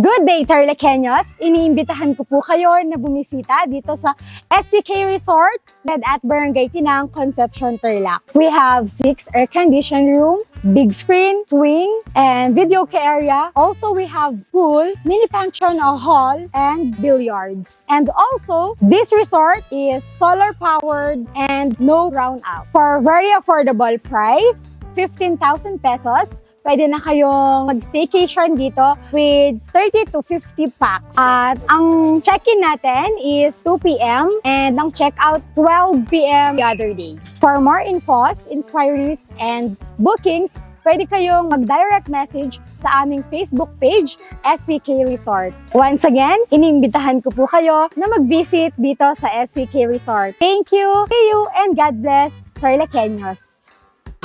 Good day, Tarlakeños! Iniimbitahan ko po kayo na bumisita dito sa SCK Resort led at Barangay Tinang, Concepcion, Tarlac. We have 6 air-conditioned room, big screen, swing, and video area. Also, we have pool, mini function hall, and billiards. And also, this resort is solar-powered and no brownout. For very affordable price, 15,000 pesos, pwede na kayong mag-staycation dito with 30 to 50 packs. At ang check-in natin is 2 p.m. and ang check-out 12 p.m. the other day. For more infos, inquiries, and bookings, pwede kayong mag-direct message sa aming Facebook page, SCK Resort. Once again, inimbitahan ko po kayo na mag-visit dito sa SCK Resort. Thank you, see you, and God bless, Tarlakeños!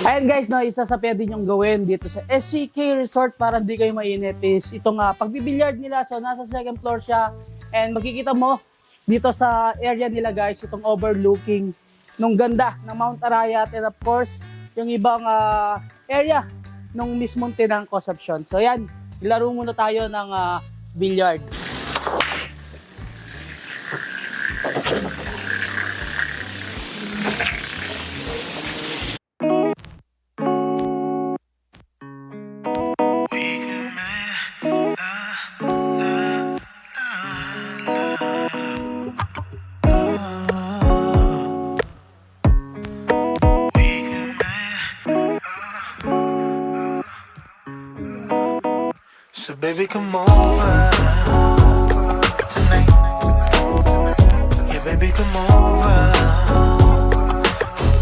Ayan guys, no, isa sa pwede nyong gawin dito sa SCK Resort para hindi kayo mainip is itong pagbibilyard nila. So nasa second floor siya and makikita mo dito sa area nila guys itong overlooking nung ganda ng Mount Arayat and of course yung ibang area nung mismong Tinang, Concepcion. So yan, ilaro muna tayo ng billiard. So baby, come over tonight. Yeah, baby, come over.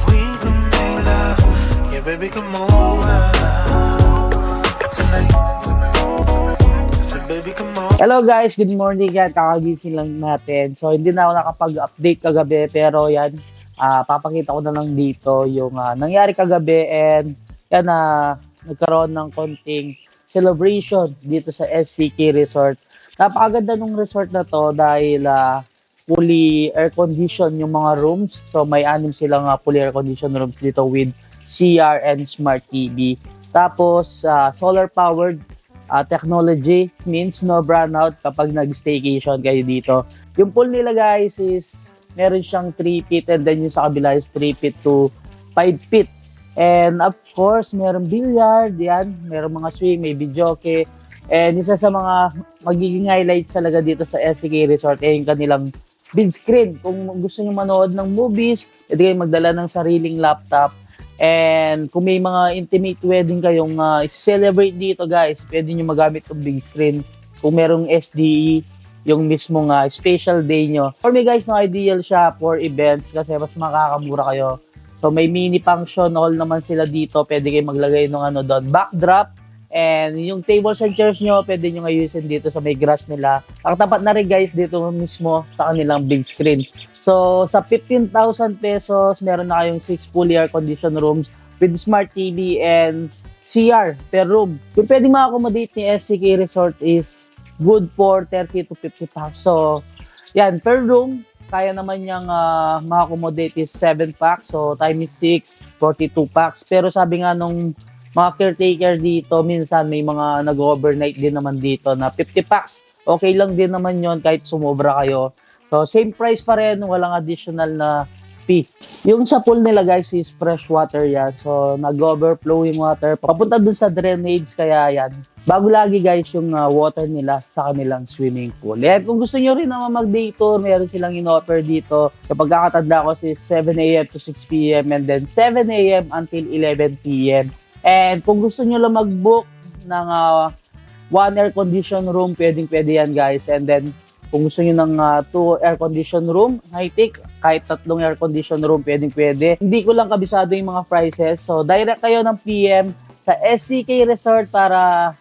We can make love. Yeah, baby, come over tonight. So baby, come over. Hello guys, good morning yan. Kakagising lang natin. So hindi na ako nakapag-update kagabi pero yan, papakita ko na lang dito yung nangyari kagabi and yan nagkaroon ng konting celebration dito sa SCK Resort. Napakaganda nung resort na to dahil fully air-conditioned yung mga rooms. So may 6 silang fully air-conditioned rooms dito with CR and Smart TV. Tapos solar-powered technology means no brownout kapag nag-staycation kayo dito. Yung pool nila guys is meron siyang 3 feet and then yung sa kabila is 3 feet to 5 feet. And of course, meron billiard, yan, meron mga swing, may videoke. And isa sa mga magiging highlights talaga dito sa SCK Resort ay yung kanilang big screen. Kung gusto nyo manood ng movies, pwede kayong magdala ng sariling laptop. And kung may mga intimate wedding kayong celebrate dito guys, pwede nyo magamit yung big screen. Kung merong SDE, yung mismong special day nyo. For me guys, no, ideal siya for events kasi mas makakamura kayo. So may mini function hall naman sila dito. Pwede kayo maglagay ng doon, backdrop. And yung tables and chairs nyo, pwede nyo ayusin dito sa may grass nila. Ang tapat na rin guys dito mismo sa kanilang big screen. So sa 15,000 pesos, meron na kayong 6 fully air-conditioned rooms with Smart TV and CR per room. Yung pwede ma-accommodate ni SCK Resort is good for 30 to 50 packs. So yan, per room, kaya naman niyang ma-accommodate is 7 packs. So, time is 6, 42 packs. Pero sabi nga nung mga caretaker dito, minsan may mga nag-overnight din naman dito na 50 packs. Okay lang din naman yon kahit sumobra kayo. So, same price pa rin, walang additional na fee. Yung sa pool nila guys is fresh water yan. So, nag-overflow yung water. Papunta dun sa drainage, kaya yan. Bago lagi guys yung water nila sa kanilang swimming pool. And kung gusto nyo rin naman mag-day tour, meron silang in-offer dito. So pagkakatanda ko is 7 a.m. to 6 p.m. and then 7 a.m. until 11 p.m. And kung gusto nyo lang mag-book ng 1 air-conditioned room, pwedeng-pwede yan guys. And then kung gusto nyo ng 2 air-conditioned room, high-tech, kahit 3 air-conditioned room, pwedeng-pwede. Hindi ko lang kabisado yung mga prices. So direct kayo ng PM sa SCK Resort para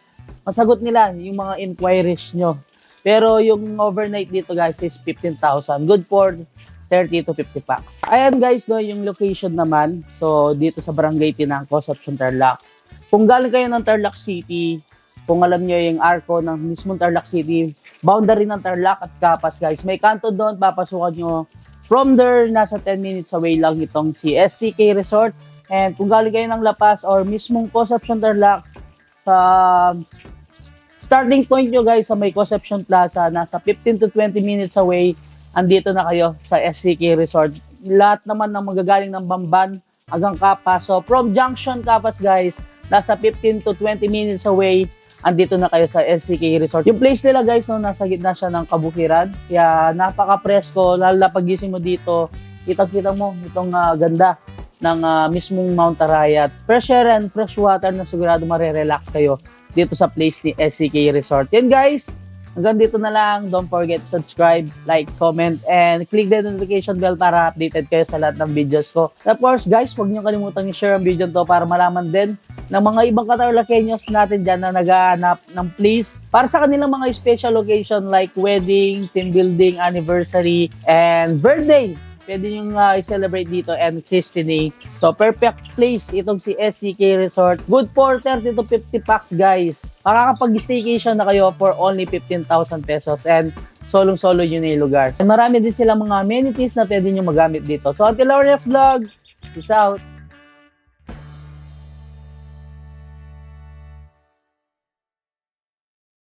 masagot nila yung mga inquiries nyo. Pero yung overnight dito guys is 15,000. Good for 30 to 50 packs. Ayan guys, no, yung location naman. So dito sa Barangay Tinang, Concepcion, Tarlac. Kung galing kayo ng Tarlac City, kung alam nyo yung arco ng mismong Tarlac City, boundary ng Tarlac at Capas guys. May kanto doon, papasukan nyo. From there, nasa 10 minutes away lang itong si SCK Resort. And kung galing kayo ng La Paz or mismong Concepcion, Tarlac, sa Starting point nyo guys sa may Concepcion Plaza, nasa 15 to 20 minutes away, andito na kayo sa SCK Resort. Lahat naman ng magagaling ng Bamban hanggang Capas. So from Junction Capas guys, nasa 15 to 20 minutes away, andito na kayo sa SCK Resort. Yung place nila guys, no, nasa gitna siya ng kabukiran. Kaya napaka-presko, lalo na pagising mo dito, kitang-kita mo itong ganda ng mismong Mount Arayat. Fresh air and fresh water na sigurado marerelax kayo dito sa place ni SCK Resort. Yan guys, hanggang dito na lang. Don't forget to subscribe, like, comment, and click the notification bell para updated kayo sa lahat ng videos ko. Of course guys, huwag niyo kalimutan i-share ang video to para malaman din ng mga ibang Katarlakeños natin dyan na naghahanap ng place para sa kanilang mga special occasion like wedding, team building, anniversary, and birthday. Pwede nyo i-celebrate dito and christening. So, perfect place itong si SCK Resort. Good for 30 to 50 packs, guys. Makakapag-staycation na kayo for only 15,000 pesos and solong-solo yun na yung lugar. So, marami din silang mga amenities na pwede nyo magamit dito. So, until our next vlog, peace out!